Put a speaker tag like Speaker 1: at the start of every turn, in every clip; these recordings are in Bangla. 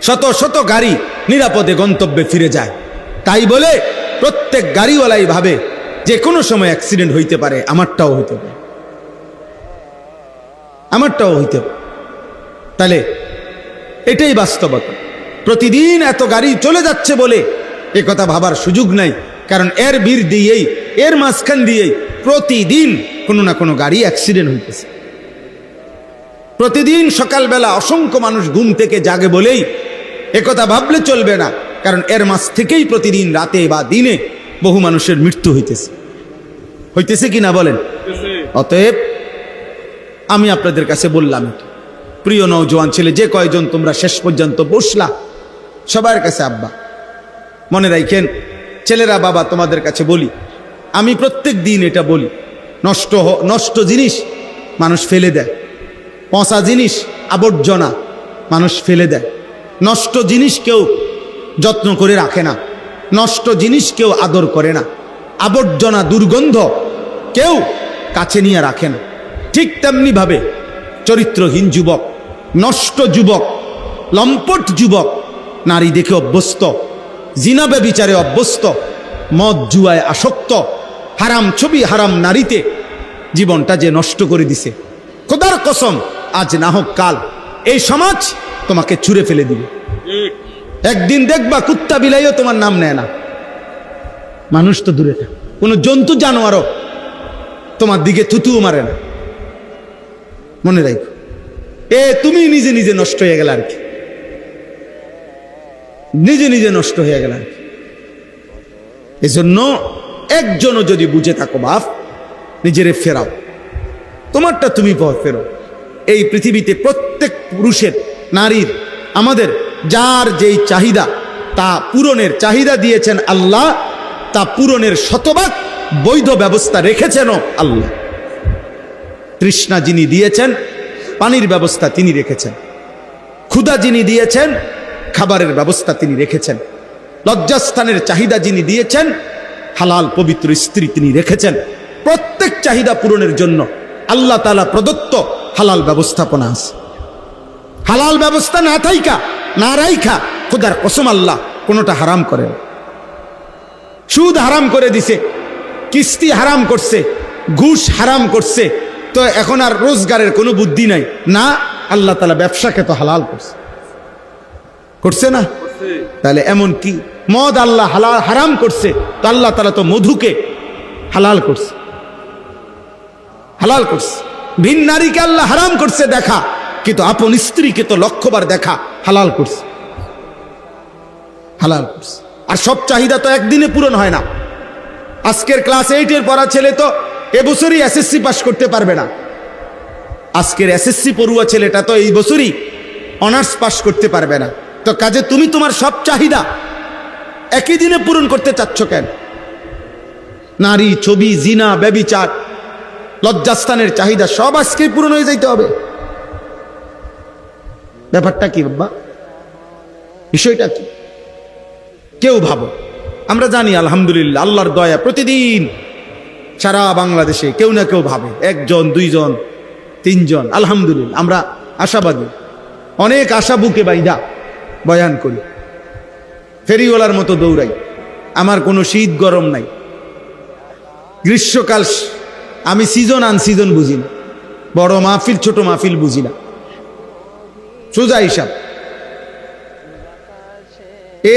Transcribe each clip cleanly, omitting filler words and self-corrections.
Speaker 1: শত শত গাড়ি নিরাপদে গন্তব্যে ফিরে যায়। তাই বলে প্রত্যেক গাড়িওয়ালাই ভাবে যে কোনো সময় অ্যাক্সিডেন্ট হইতে পারে, আমারটাও হইতে পারে, আমারটাও হইতে পারে। তাহলে এটাই বাস্তবতা। প্রতিদিন এত গাড়ি চলে যাচ্ছে বলে এ কথা ভাবার সুযোগ নাই, কারণ এর ভিড় দিয়েই, এর মাঝখান দিয়েই প্রতিদিন কোনো না কোনো গাড়ি অ্যাক্সিডেন্ট হইতেছে। প্রতিদিন সকালবেলা অসংখ্য মানুষ ঘুম থেকে জাগে বলেই একথা ভাবলে চলবে না, কারণ এর মাঝ থেকেই প্রতিদিন রাতে বা দিনে বহু মানুষের মৃত্যু হইতেছে। হইতেছে কি না বলেন? অতএব আমি আপনাদের কাছে বললাম, প্রিয় নওজোয়ান ছেলে, যে কয়জন তোমরা শেষ পর্যন্ত বসলা, সবার কাছে আব্বা মনে রাখেন, ছেলেরা বাবা তোমাদের কাছে বলি, আমি প্রত্যেক দিন এটা বলি, নষ্ট জিনিস মানুষ ফেলে দেয়, পচা জিনিস আবর্জনা মানুষ ফেলে দেয়, নষ্ট জিনিস কেউ যত্ন করে রাখে না, নষ্ট জিনিস কেউ আদর করে না, আবর্জনা দুর্গন্ধ কেউ কাছে নিয়ে রাখে না। ঠিক তেমনি ভাবে চরিত্রহীন যুবক, নষ্ট যুবক, লম্পট যুবক, নারী দেখে অভ্যস্ত, জিনা ব্যভিচারে অভ্যস্ত, মদ জুয়ায় আসক্ত, হারাম ছবি হারাম নারীতে জীবনটা যে নষ্ট করে দিছে, খোদার কসম আজ না হোক কাল এই সমাজ তোমাকে ছুঁড়ে ফেলে দিবে। একদিন দেখবা কুত্তা বিলাইও তোমার নাম নেয় না, মানুষ তো দূরে থাক, কোনো জন্তু জানোয়ারও তোমার দিকে থুতুও মারে না। মনে রাখো, তুমি নিজে নিজে নষ্ট হয়ে গেল আর কি, নিজে নিজে নষ্ট হয়ে গেল আর কি। এজন্য একজনও যদি বুঝে থাকো বাপ, নিজেরে ফেরাও, তোমারটা তুমি ফেরো। এই পৃথিবীতে প্রত্যেক পুরুষের, নারীর, আমাদের যার যেই চাহিদা তা পূরণের চাহিদা দিয়েছেন আল্লাহ, তা পূরণের শতভাগ বৈধ ব্যবস্থা রেখেছেন আল্লাহ। তৃষ্ণা যিনি দিয়েছেন, পানির ব্যবস্থা তিনি রেখেছেন। ক্ষুধা যিনি দিয়েছেন, খাবারের ব্যবস্থা তিনি রেখেছেন। লজ্জাস্থানের চাহিদা যিনি দিয়েছেন, হালাল পবিত্র স্ত্রী তিনি রেখেছেন। প্রত্যেক চাহিদা পূরণের জন্য আল্লাহ তাআলা প্রদত্ত হালাল ব্যবস্থাপনা আছে। হালাল ব্যবস্থা না রাইখা খোদার কসম আল্লাহ কোনোটা হারাম করে। সুদ হারাম করে দিছে, কিস্তি হারাম করছে, ঘুষ হারাম করছে, তো এখন আর রোজগারের কোনো বুদ্ধি নাই না, আল্লাহ তাআলা ব্যবসাকে তো হালাল করছে না? তাহলে এমন কি মদ আল্লাহ হারাম করছে, তো আল্লাহ তাআলা তো মধুকে হালাল করছে। ভিন নারীকে আল্লাহ হারাম করছে দেখা, কিন্তু আপন স্ত্রীকে তো লক্ষবার দেখা হালাল করছে। আর সব চাহিদা তো একদিনে পূরণ হয় না। আজকের ক্লাস 8-এর পড়া ছেলে তো এবছরই এসএসসি পাস করতে পারবে না। আজকের এসএসসি পড়ুয়া ছেলেটা তো এই বছরই অনার্স পাস করতে পারবে না। তো কাজে তুমি তোমার সব চাহিদা একই দিনে পূরণ করতে চাচ্ছ কেন? নারী, ছবি, জিনা, ব্যভিচার, লজ্জাস্থানের চাহিদা সব আজকে পূরণ হয়ে যাইতে হবে। ব্যাপারটা কি বাবা? বিষয়টা কি? কেউ ভাবো, আমরা জানি আলহামদুলিল্লাহ আল্লাহর দয়া, প্রতিদিন সারা বাংলাদেশে কেউ না কেউ ভাবে, 1 জন 2 জন 3 জন, আলহামদুলিল্লাহ আমরা আশাবাদী। অনেক আশা বুকে বাইদা বয়ান করি, ফেরিওয়ালার মতো দৌড়াই। আমার কোনো শীত গরম নাই, গ্রীষ্মকাল, আমি সিজন আনসিজন বুঝি না, বড় মাহফিল ছোট মাহফিল বুঝি না, সোজা হিসাব।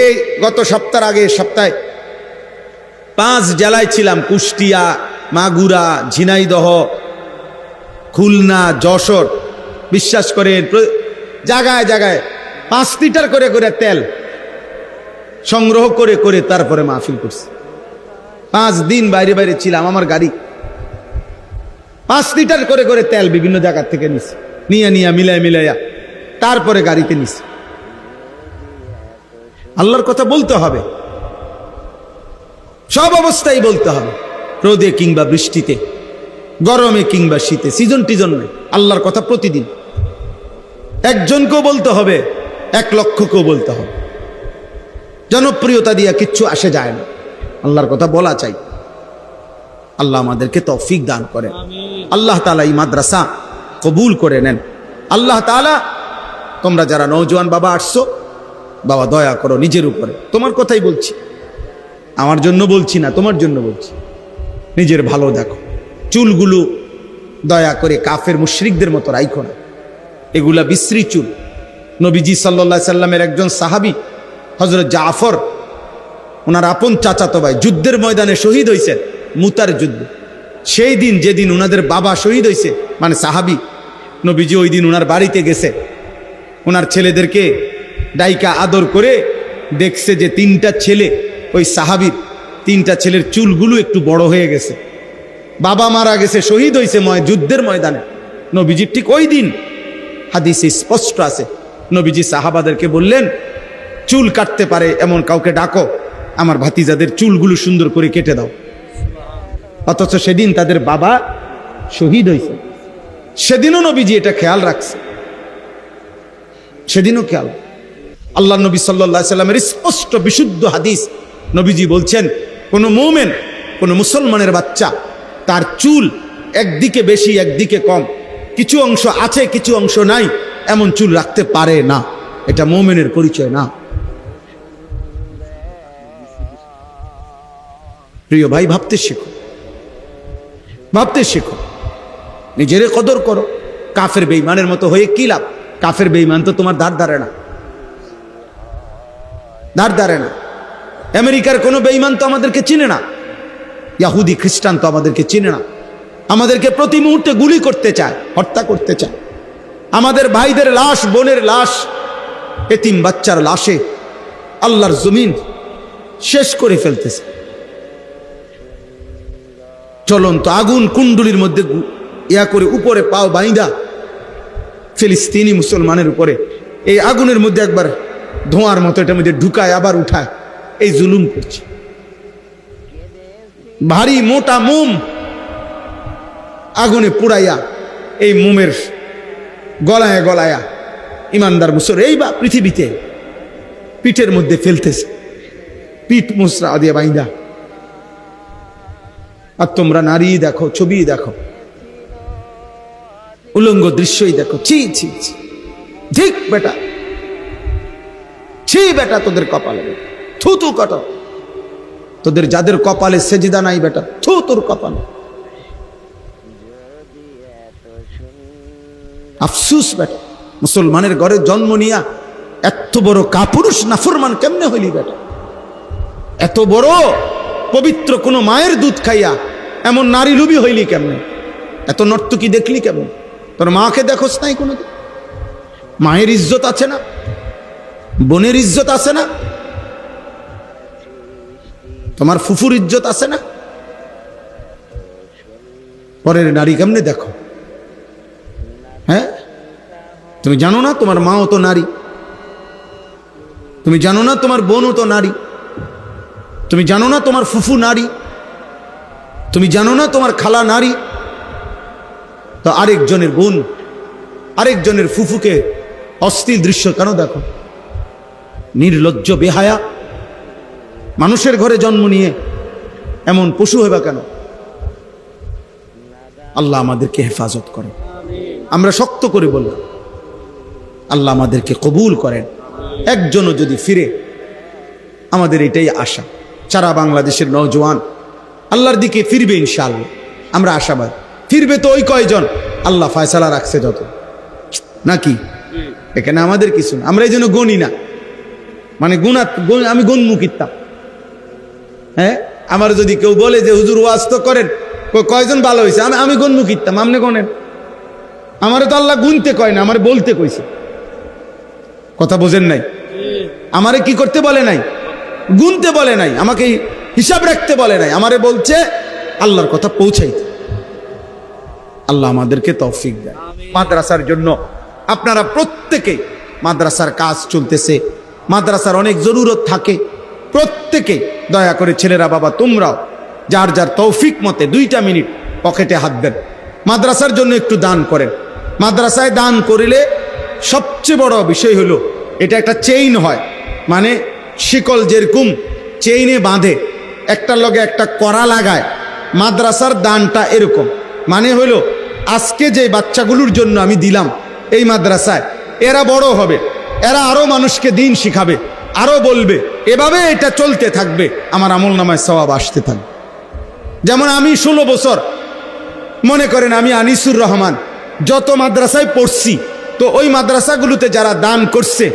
Speaker 1: এই গত সপ্তাহে 5 জেলায় ছিলাম, কুষ্টিয়া, মাগুরা, ঝিনাইদহ, খুলনা, যশোর। বিশ্বাস করেন জায়গায় জায়গায় 5 লিটার করে তেল সংগ্রহ করে তারপরে মাহফিল করছি। 5 দিন বাইরে ছিলাম, আমার গাড়ি 5 লিটার করে তেল বিভিন্ন জায়গা থেকে নিয়ে মিলাইয়া তারপরে গাড়িতে নিছি। আল্লাহর কথা বলতে হবে, সব অবস্থায় বলতে হবে, রোদে কিংবা বৃষ্টিতে, গরমে কিংবা শীতে, সিজন টিজন নেই। আল্লাহর কথা প্রতিদিন একজনকেও বলতে হবে, 1 লক্ষকেও বলতে হবে। জনপ্রিয়তা দিয়া কিচ্ছু আসে যায় না, আল্লাহর কথা বলা চাই। আল্লাহ আমাদেরকে তৌফিক দান করেন। আল্লাহ তাআলা এই মাদ্রাসা কবুল করে নেন। আল্লাহ তাআলা তোমরা যারা নওজোয়ান বাবা আসছো, বাবা দয়া করো নিজের উপরে, তোমার কথাই বলছি, আমার জন্য বলছি না, তোমার জন্য বলছি। নিজের ভালো দেখো, চুলগুলো দয়া করে কাফের মুশরিকদের মতো রাইখো না, এগুলা বিশ্রী চুল। নবীজি সাল্লাল্লাহু আলাইহি সাল্লামের একজন সাহাবী হযরত জাফর, ওনার আপন চাচাতো ভাই, যুদ্ধের ময়দানে শহীদ হয়েছেন, মুতার যুদ্ধ। সেই দিন যেদিন ওনাদের বাবা শহীদ হয়েছে, মানে সাহাবী, নবীজি ওই দিন ওনার বাড়িতে গেছে, ওনার ছেলেদেরকে ডাইকা আদর করে দেখছে যে 3টা ছেলে, ওই সাহাবীর 3টা ছেলের চুলগুলো একটু বড় হয়ে গেছে। বাবা মারা গেছে, শহীদ হয়েছে যুদ্ধের ময়দানে। নবীজি ঠিক ওই দিন, হাদিসে স্পষ্ট আছে, নবীজি সাহাবাদেরকে বললেন, চুল কাটতে পারে এমন কাউকে ডাকো, আমার ভাতিজাদের চুলগুলো সুন্দর করে কেটে দাও। অথচ সেদিন তাদের বাবা শহীদ হয়েছে। সেদিনও নবীজি এটা খেয়াল রাখছে, সেদিনও খেয়াল। আল্লাহ নবী সাল্লাল্লাহু আলাইহি সাল্লামের স্পষ্ট বিশুদ্ধ হাদিস, নবীজি বলছেন, কোন মুমিন, কোন মুসলমানের বাচ্চা, তার চুল একদিকে বেশি একদিকে কম, কিছু অংশ আছে কিছু অংশ নাই, এমন চুল রাখতে পারে না। এটা মুমিনের পরিচয় না। প্রিয় ভাই, ভাবতে শেখো, ভাবতে শেখো, নিজের কদর করো। কাফের বেঈমানের মতো হয়ে কি লাভ? কাফের বেঈমান তো তোমার ধার ধারে না, ধার ধারে না। আমেরিকার কোনো বেঈমান তো আমাদেরকে চিনে না, ইহুদি খ্রিস্টান তো আমাদেরকে চিনে না, আমাদেরকে প্রতি মুহূর্তে গুলি করতে চায়, হত্যা করতে চায়। আমাদের ভাইদের লাশ, বোনের লাশ, এতিম বাচ্চার লাশে আল্লাহর জমিন শেষ করে ফেলতেছে। চলন্ত আগুন কুণ্ডুলির মধ্যে ইয়া করে উপরে পাও বাইন্দা ফিলিস্তিনি মুসলমানের উপরে এই আগুনের মধ্যে একবার ধোঁয়ার মতো এটার মধ্যে ঢুকায় আবার উঠায়, এই জুলুম করছে। ভারী মোটা মোম আগুনে পুড়াইয়া, এই মোমের গলায় গলায়া ইমানদার মুসলমান এই বা পৃথিবীতে পিঠের মধ্যে ফেলতেছে, পিঠ মুসরা দিয়ে বাইন্দা। আর তোমরা নারী দেখো, ছবি দেখো, উলঙ্গ দৃশ্যই দেখো, ছি ছি ছি, ঠিক বেটা, ছি বেটা, তোদের কপালে থু থু কট, তোদের যাদের কপালে সেজদা নাই বেটা, থু তোর কপালে। আফসুস বেটা, মুসলমানের ঘরে জন্ম নিয়া এত বড় কাপুরুষ নাফরমান কেমনে হইলি বেটা? এত বড় পবিত্র কোন মায়ের দুধ খাইয়া এমন নারী লুবি হইলি কেমনে? এত নর্তকী দেখলি কেমন? তোর মাকে দেখোস নাই কোনোদিন? মায়ের ইজ্জত আছে না? বোনের ইজ্জত আছে না? তোমার ফুফুর ইজ্জত আছে না? পরের নারী কেমনে দেখো? হ্যাঁ, তুমি জানো না তোমার মাও তো নারী? তুমি জানো না তোমার বোনও তো নারী? তুমি জানো না তোমার ফুফু নারী? তুমি জানো না তোমার খালা নারী? তো আরেকজনের বোন, আরেকজনের ফুফুকে অশ্লীল দৃশ্য কেন দেখো? নির্লজ্জ বেহায়া, মানুষের ঘরে জন্ম নিয়ে এমন পশু হইবা কেন? আল্লাহ আমাদেরকে হেফাজত করেন। আমরা শক্ত করে বললাম, আল্লাহ আমাদেরকে কবুল করেন। একজনও যদি ফিরে, আমাদের এটাই আশা, সারা বাংলাদেশের নওজোয়ান আল্লাহর দিকে ফিরবে ইনশাআল্লাহ, আমরা আশাবাদ। ফিরবে তো ওই কয়জন আল্লাহ ফয়সালা রাখছে যত, নাকি? এখানে আমাদের কিছু না, আমরা এই জন্য গণি না, মানে আমি গুণমুখিতাম। হ্যাঁ, আমার যদি কেউ বলে যে হুজুর ওয়াজ তো করেন, কয়জন ভালো হয়েছে, আমি গুণমুখিতাম, আপনি গণেন। আমারে তো আল্লাহ গুনতে কয় না, আমারে বলতে কইছে। কথা বোঝেন নাই? আমারে কি করতে বলে নাই? গুনতে বলে নাই, আমাকে হিসাব রাখতে বলে নাই, আমারে বলছে আল্লাহর কথা পৌঁছাইতে। আল্লাহ আমাদেরকে তৌফিক দেয়। মাদ্রাসার জন্য আপনারা প্রত্যেকে, মাদ্রাসার কাজ চলতেছে, মাদ্রাসার অনেক জরুরত থাকে, প্রত্যেকে দয়া করে ছেলেরা, বাবা তোমরাও যার যার তৌফিক মতে 2টা মিনিট পকেটে হাত দেন, মাদ্রাসার জন্য একটু দান করেন। মাদ্রাসায় দান করিলে সবচেয়ে বড় বিষয় হলো এটা একটা চেইন হয়, মানে শিকল যেরকম চেইনে বাঁধে, একটার লগে একটা কড়া লাগায়, মাদ্রাসার দানটা এরকম। মানে হলো আজকে যে বাচ্চাগুলোর জন্য আমি দিলাম এই মাদ্রাসায়, এরা বড় হবে, এরা আরো মানুষকে দিন শিখাবে, আরো বলবে, এভাবে এটা চলতে থাকবে, আমার আমলনামায় সওয়াব আসতে থাকবে। যেমন আমি 16 বছর, মনে করেন আমি আনিসুর রহমান যত মাদ্রাসায় পড়ছি, তো ওই মাদ্রাসাগুলোতে যারা দান করছে,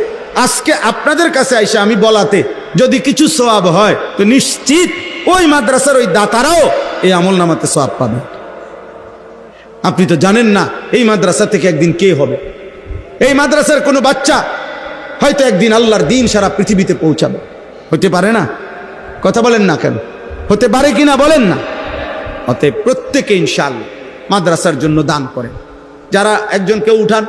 Speaker 1: আজকে আপনাদের কাছে আইসা আমি বলাতে যদি কিছু সওয়াব হয়, তো নিশ্চিত ওই মাদ্রাসার ওই দাতারাও এই আমলনামাতে সওয়াব পাবে। আপনি তো জানেন না এই মাদ্রাসা থেকে একদিন কে হবে। এই মাদ্রাসার কোনো বাচ্চা হয়তো একদিন আল্লাহর দিন সারা পৃথিবীতে পৌঁছাবে, হতে পারে না? কথা বলেন না কেন? হতে পারে কিনা বলেন না? অতএব প্রত্যেকে ইনশাআল্লাহ মাদ্রাসার জন্য দান করেন। যারা একজন কেউ উঠান,